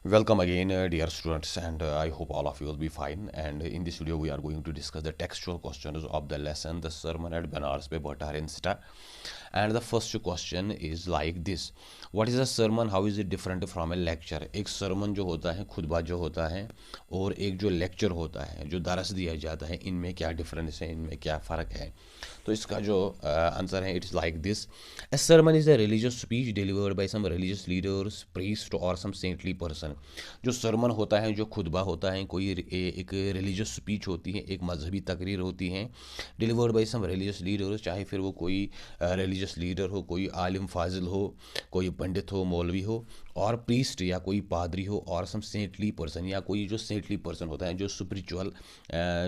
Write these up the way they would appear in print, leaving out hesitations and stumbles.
Welcome again, dear students, and I hope all of you will be fine. And in this video, we are going to discuss the textual questions of the lesson, the sermon at Banaras by Bhattar Insta. And the first question is like this: What is a sermon? How is it different from a lecture? एक sermon जो होता है, खुतबा जो होता है, और एक जो lecture होता है, जो दरस दिया जाता है, इनमें क्या difference है, इनमें क्या फ़र्क है? तो इसका जो आंसर है, it's like this: A sermon is a religious speech delivered by some religious leaders, priest or some saintly person. जो सरमन होता है, जो खुतबा होता है, कोई एक रिलीजियस स्पीच होती है, एक मजहबी तकरीर होती है, delivered by some religious leaders, चाहे फिर वो कोई रिलीजियस लीडर हो, कोई आलिम फाजिल हो, कोई पंडित हो, मौलवी हो, और प्रीस्ट या कोई पादरी हो, और सम सेंटली पर्सन या कोई जो सेंटली पर्सन होता है, जो स्पिरिचुअल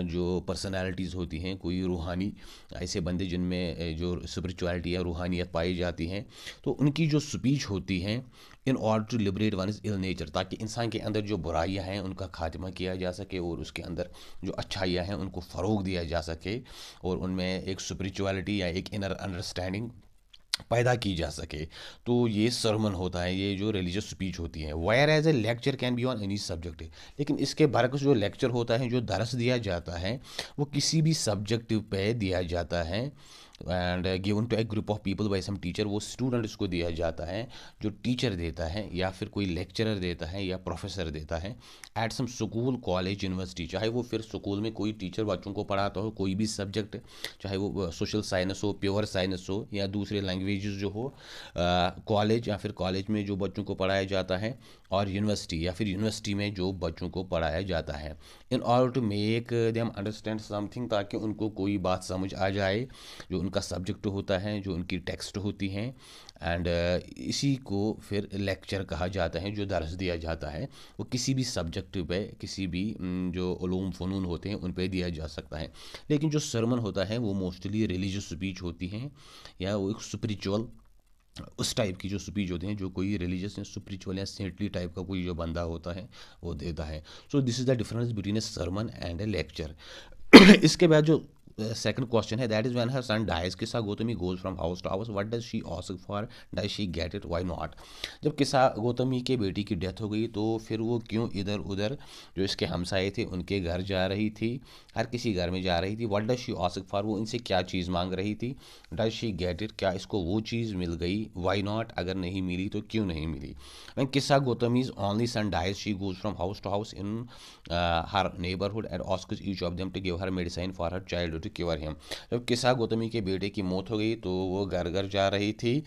जो पर्सनालिटीज़ होती हैं, कोई रूहानी ऐसे बंदे जिनमें जो स्पिरिचुअलिटी या रूहानियत पाई जाती हैं, तो उनकी जो स्पीच होती हैं in order to liberate one is ill nature, ताकि इंसान के अंदर जो बुराइयां हैं उनका खात्मा किया जा सके और उसके अंदर जो अच्छाइयाँ हैं उनको फ़रोग दिया जा सके और उनमें एक स्पिरिचुअलिटी या एक इनर अंडरस्टैंडिंग पैदा की जा सके। तो ये सरमन होता है, ये जो रिलीजियस स्पीच होती है। Whereas a lecture can be on any subject, लेकिन इसके बरक्स जो लेक्चर होता है, जो दरस दिया जाता है, वो किसी भी सब्जेक्ट पे दिया जाता है and given to a group of people by some teacher. वो स्टूडेंट्स को दिया जाता है, जो टीचर देता है या फिर कोई लेक्चरर देता है या प्रोफेसर देता है at some school, college, university. चाहे वो फिर स्कूल में कोई टीचर बच्चों को पढ़ाता हो, कोई भी सब्जेक्ट, चाहे वो सोशल साइंस हो, प्योर साइंस हो, या दूसरे लैंग्वेजेस जो हो, कॉलेज या फिर कॉलेज में जो बच्चों को पढ़ाया जाता है, और यूनिवर्सिटी या फिर यूनिवर्सिटी में जो बच्चों को पढ़ाया जाता है, in order to make them understand something, ताकि उनको कोई बात समझ आ जाए, जो उनका सब्जेक्ट होता है, जो उनकी टेक्स्ट होती हैं। एंड इसी को फिर लेक्चर कहा जाता है, जो दर्स दिया जाता है वो किसी भी सब्जेक्ट पे, किसी भी जो उलूम फ़नून होते हैं उन पे दिया जा सकता है। लेकिन जो सरमन होता है वो मोस्टली रिलीजियस स्पीच होती हैं, या वो एक स्पिरिचुअल उस टाइप की जो स्पीच होती हैं, जो कोई रिलीजियस या स्पिरिचुअल या सेंटली टाइप का कोई जो बंदा होता है वो देता है। So this is the difference between a sermon and a lecture. इसके बाद जो सेकंड क्वेश्चन है, that is when her son dies, Kisa Gotami goes from house to house, what does she ask for, does she get it, why not. जब किस्सा गौतमी के बेटी की death हो गई तो फिर वो क्यों इधर उधर जो इसके हमसाए थे उनके घर जा रही थी, हर किसी घर में जा रही थी। What does she ask for, वो इनसे क्या चीज़ मांग रही थी। डज शी गेट इट, क्या इसको वो चीज़ मिल गई। व्हाई नॉट, अगर नहीं मिली तो क्यों नहीं मिली। When Kisa Gotami's only son dies, she goes from house to house in her neighbourhood and asks each of them to give her medicine for her child to cure him. जब किस्सा गौतमी के बेटे की मौत हो गई तो वो घर घर जा रही थी,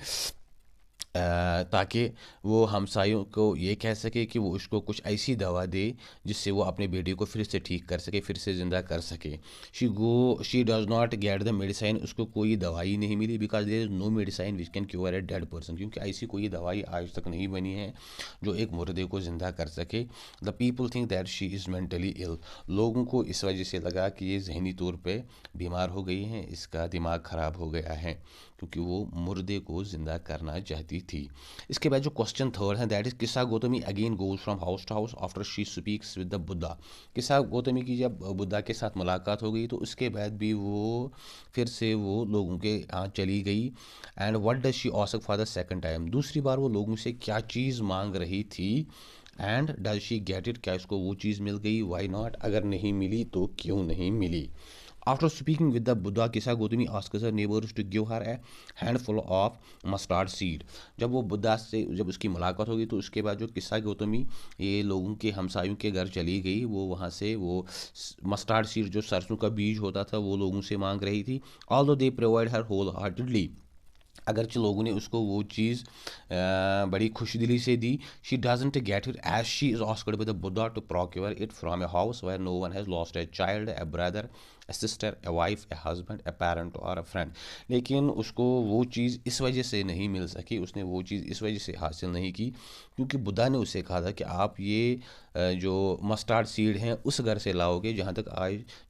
ताकि वो हमसायों को ये कह सके कि वो उसको कुछ ऐसी दवा दे जिससे वो अपने बेटे को फिर से ठीक कर सके, फिर से ज़िंदा कर सके। She does not get the medicine, उसको कोई दवाई नहीं मिली, because there is no medicine which can cure a dead person, क्योंकि ऐसी कोई दवाई आज तक नहीं बनी है जो एक मुर्दे को ज़िंदा कर सके। The people think that she is mentally ill, लोगों को इस वजह से लगा कि ये जहनी तौर पर बीमार हो गई हैं, इसका दिमाग ख़राब हो गया है, क्योंकि वो मुर्दे को ज़िंदा करना चाहती थी। इसके बाद जो क्वेश्चन थर्ड है, that is Kisa Gotami again goes from house to house after she speaks with the Buddha. Kisa Gotami की जब बुद्धा के साथ मुलाकात हो गई तो उसके बाद भी वो फिर से वो लोगों के यहाँ चली गई। And what does she ask for the second time, दूसरी बार वो लोगों से क्या चीज़ मांग रही थी। And does she get it, क्या इसको वो चीज़ मिल गई। वाई नॉट, अगर नहीं मिली तो क्यों नहीं मिली। After speaking with the Buddha, Kisa Gautami asks her neighbors to give her a handful of mustard seed. जब वो बुद्धा से जब उसकी मुलाकात होगी तो उसके बाद जो किस्सा गौतमी ये लोगों के हमसायों के घर चली गई, वो वहाँ से वो मस्टार्ड सीड जो सरसों का बीज होता था वो लोगों से मांग रही थी। Although they provide her whole heartedly, अगरचे लोगों ने उसको वो चीज़ बड़ी खुशी दिली से दी। She doesn't get it as she is asked by the Buddha to procure it from a house where no one has lost a child, a brother, a sister, a wife, a husband, a parent और a friend. लेकिन उसको वो चीज़ इस वजह से नहीं मिल सकी, उसने वो चीज़ इस वजह से हासिल नहीं की क्योंकि बुद्धा ने उससे कहा था कि आप ये जो मस्टर्ड सीड हैं उस घर से लाओगे जहाँ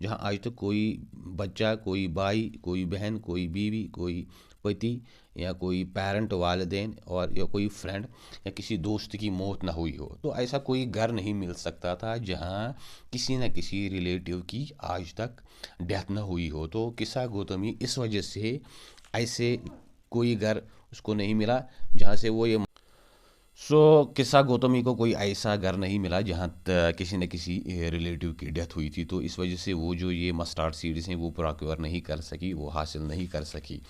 आज तक कोई बच्चा, कोई भाई, कोई बहन, कोई बीवी, कोई पति या कोई पेरेंट, वालिदैन, और या कोई फ्रेंड या किसी दोस्त की मौत ना हुई हो। तो ऐसा कोई घर नहीं मिल सकता था जहाँ किसी न किसी रिलेटिव की आज तक डेथ ना हुई हो। तो किस्सा गौतमी इस वजह से ऐसे कोई घर उसको नहीं मिला जहाँ से वो ये सो किस्सा गौतमी को कोई ऐसा घर नहीं मिला जहाँ किसी न किसी रिलेटिव की डेथ हुई थी, तो इस वजह से वो जो ये मस्टर्ड सीड्स हैं वो प्रोक्योर नहीं कर सकी, वो हासिल नहीं कर सकी।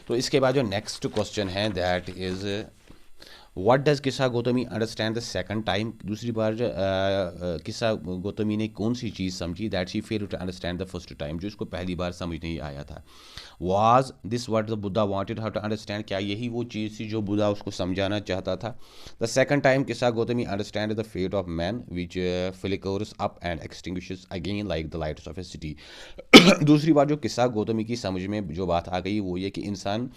तो इसके बाद जो नेक्स्ट क्वेश्चन है that is what does Kisa Gotami understand the second time. दूसरी बार किस्सा गौतमी ने कौन सी चीज़ समझी that she fail to understand the first time, जो इसको पहली बार समझ नहीं आया था। Was this what the Buddha wanted her to understand, क्या यही वो चीज़ थी जो बुद्धा उसको समझाना चाहता था। The second time Kisa Gotami understand the fate of man which flickers up and extinguishes again like the lights of a city. दूसरी बार जो किस्सा गौतमी की समझ में जो बात आ गई वो ये कि इंसान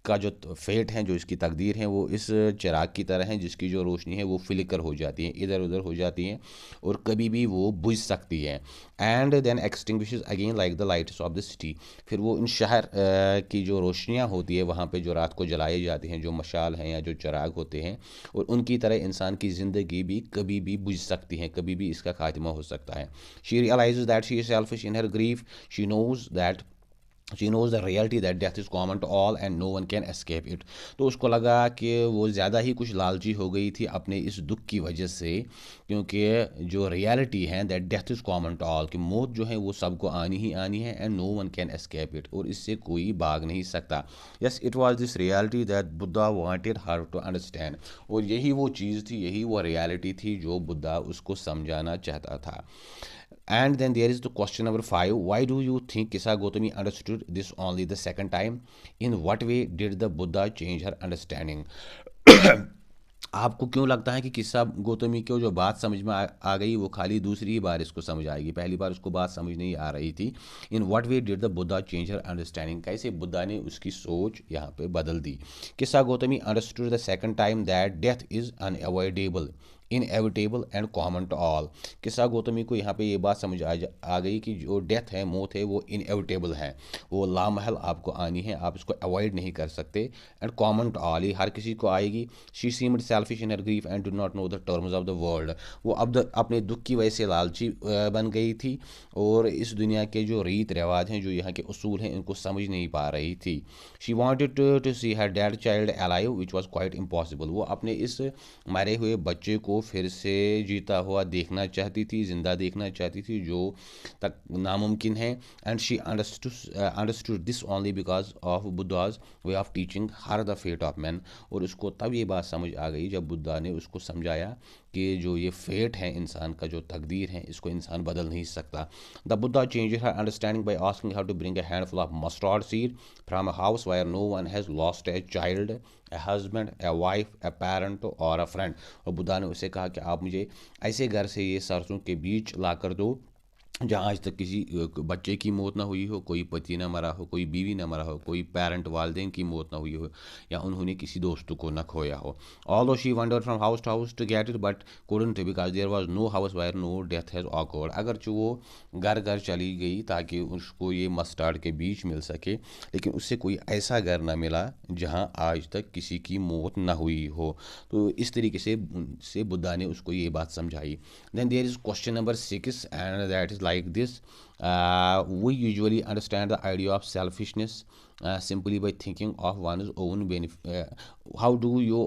का जो फेट है, जो इसकी तकदीर है, वो इस चिराग की तरह है जिसकी जो रोशनी है वो फ्लिकर हो जाती है, इधर उधर हो जाती है और कभी भी वो बुझ सकती है। And then extinguishes again like the lights of the city, फिर वो इन शहर की जो रोशनियाँ होती है वहाँ पे जो रात को जलाई जाती हैं, जो मशाल हैं या जो चिराग होते हैं, और उनकी तरह इंसान की ज़िंदगी भी कभी भी बुझ सकती है, कभी भी इसका खात्मा हो सकता है। She realises that she is selfish in her grief, she knows that she knows the reality that death is common to all and no one can escape it. तो उसको लगा कि वो ज़्यादा ही कुछ लालची हो गई थी अपने इस दुख की वजह से, क्योंकि जो रियलिटी है that death is common to all, कि मौत जो है वो सबको आनी ही आनी है, and no one can escape it, और इससे कोई भाग नहीं सकता। Yes, it was this reality that Buddha wanted her to understand, और यही वो चीज़ थी, यही वो रियलिटी थी जो बुद्धा उसको समझाना चाहता था। And then there is the question number 5. Why do you think Kisa Gautami understood this only the second time? In what way did the Buddha change her understanding? आपको क्यों लगता है कि किस्सा गौतमी को जो बात समझ में आ गई वो खाली दूसरी ही बार इसको समझ आएगी, पहली बार उसको बात समझ नहीं आ रही थी। In what way did the Buddha change her understanding, कैसे बुद्धा ने उसकी सोच यहाँ पे बदल दी। Kisa Gotami understood the second time that death is unavoidable, inevitable and common to all. Kisa Gotami को यहाँ पे ये बात समझ आ गई कि जो डेथ है, मौत है, वो इनएविटेबल है, वो लामहल आपको आनी है, आप इसको अवॉइड नहीं कर सकते, एंड कॉमन टू ऑल, ये हर किसी को आएगी। She seemed selfish in her grief and do not know the terms of the world, वो अब अपने दुख की वजह से लालची बन गई थी और इस दुनिया के जो रीत रिवाज हैं, जो यहाँ के उसूल हैं, इनको समझ नहीं पा रही थी। She wanted to see her dead child alive which was quite impossible, वो अपने इस मरे हुए बच्चे को फिर से जीता हुआ देखना चाहती थी, जिंदा देखना चाहती थी, जो तक नामुमकिन है। And she understood this only because of Buddha's way of teaching her the fate of man, और उसको तब ये बात समझ आ गई जब बुद्धा ने उसको समझाया कि जो ये फेट है इंसान का, जो तकदीर है, इसको इंसान बदल नहीं सकता। The Buddha change her understanding by asking how to bring a handful of mustard seed from a house where no one has lost a child, a husband, a wife, a parent और अ फ्रेंड। और बुद्धा ने उसे कहा कि आप मुझे ऐसे घर से ये सरसों के बीच ला कर दो जहाँ आज तक किसी बच्चे की मौत ना हुई हो, कोई पति ना मरा हो, कोई बीवी ना मरा हो, कोई पेरेंट वालदेन की मौत ना हुई हो, या उन्होंने किसी दोस्त को न खोया हो। Although she wandered from house to house to get it but couldn't because there was no house where no death has occurred. अगरचे वो घर घर चली गई ताकि उसको ये मस्टर्ड के बीच मिल सके, लेकिन उससे कोई ऐसा घर ना मिला जहाँ आज तक किसी की मौत ना हुई हो। तो इस तरीके से बुद्धा ने उसको ये बात समझाई। Then there is question number 6 and that is like this. We usually understand the idea of selfishness simply by thinking of one's own benefit. How do you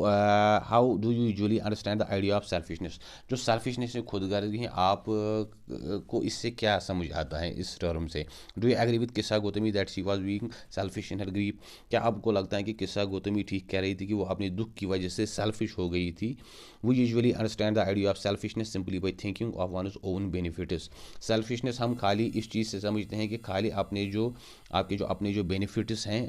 usually understand the idea of selfishness? जो selfishness है, खुदगर्जी है, आप को इससे क्या समझ आता है इस टर्म से? डू यू एग्री विद किस्सा Gautami that she was being selfish in her grief? क्या आपको लगता है कि किस्सा गौतमी ठीक कह रही थी कि वो अपने दुख की वजह से सेल्फिश हो गई थी? We usually understand the idea of selfishness simply by thinking of one's own benefits. Selfishness हम खाली इस चीज़ से समझते हैं कि खाली अपने जो आपके जो अपने जो बेनिफिट्स हैं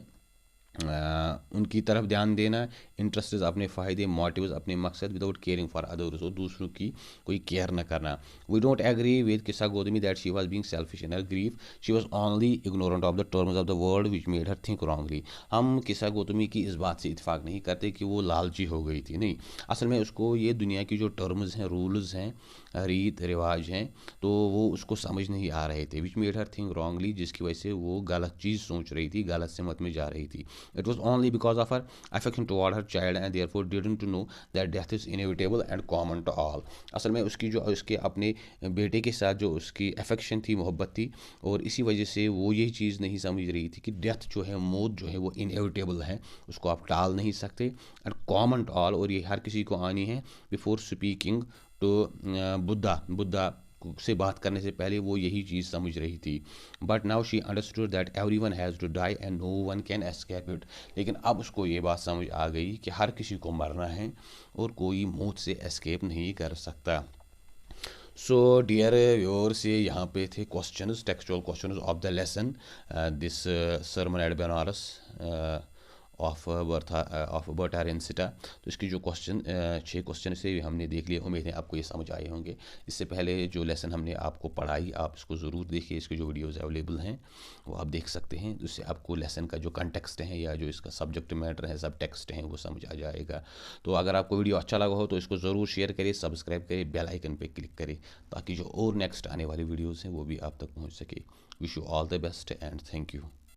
उनकी तरफ ध्यान देना, इंटरेस्ट अपने फ़ायदे, मोटिव्स अपने मकसद, विदाउट केयरिंग फॉर अदर्स, और दूसरों की कोई केयर न करना। वी डोंट एग्री विद किस्सा Gautami that she was being selfish in her grief, she was only ignorant of the terms of the world which made her think wrongly. हम किस्सा गौतमी की इस बात से इत्फाक नहीं करते कि वो लालची हो गई थी, नहीं, असल में उसको ये दुनिया की जो टर्म्स हैं, रूल्स हैं, रीत रिवाज हैं, तो वो उसको समझ नहीं आ रहे थे, which made her think wrongly, जिसकी वजह से वो गलत चीज़ सोच रही थी, गलत सिमत में जा रही थी। It was only because of her affection toward her child and therefore didn't to know that death is inevitable and common to all. असल में उसकी जो उसके अपने बेटे के साथ जो उसकी अफेक्शन थी, मोहब्बत थी, और इसी वजह से वो यही चीज़ नहीं समझ रही थी कि डेथ जो है, मौत जो है वो इनएविटेबल है, उसको आप टाल नहीं सकते, एंड कॉमन टू ऑल, और ये हर किसी को आनी है। बिफोर स्पीकिंग टू बुद्धा से बात करने से पहले वो यही चीज़ समझ रही थी। But now she understood that everyone has to die and no one can escape it. लेकिन अब उसको ये बात समझ आ गई कि हर किसी को मरना है और कोई मौत से एस्केप नहीं कर सकता। सो डियर व्यूअर्स, ये यहाँ पे थे questions, textual questions of the lesson this sermon at Benares of बर्टारेंसिटा। तो इसकी जो क्वेश्चन 6 क्वेश्चन से हमने देख लिए, उम्मीद है आपको ये समझ आए होंगे। इससे पहले जो लेसन हमने आपको पढ़ाई, आप इसको ज़रूर देखिए, इसके जो वीडियोज़ अवेलेबल हैं वो आप देख सकते हैं, जिससे आपको लेसन का जो कंटेक्स्ट है या जो इसका सब्जेक्ट मैटर है, सब टेक्स्ट हैं, वो समझ आ जाएगा। तो अगर आपको वीडियो अच्छा लगा हो तो इसको ज़रूर शेयर करें, सब्सक्राइब करें, बेल आइकन पे क्लिक करें, ताकि जो और नेक्स्ट आने वाली वीडियोज़ हैं वो भी आप तक पहुँच सके। Wish you all the best and thank you.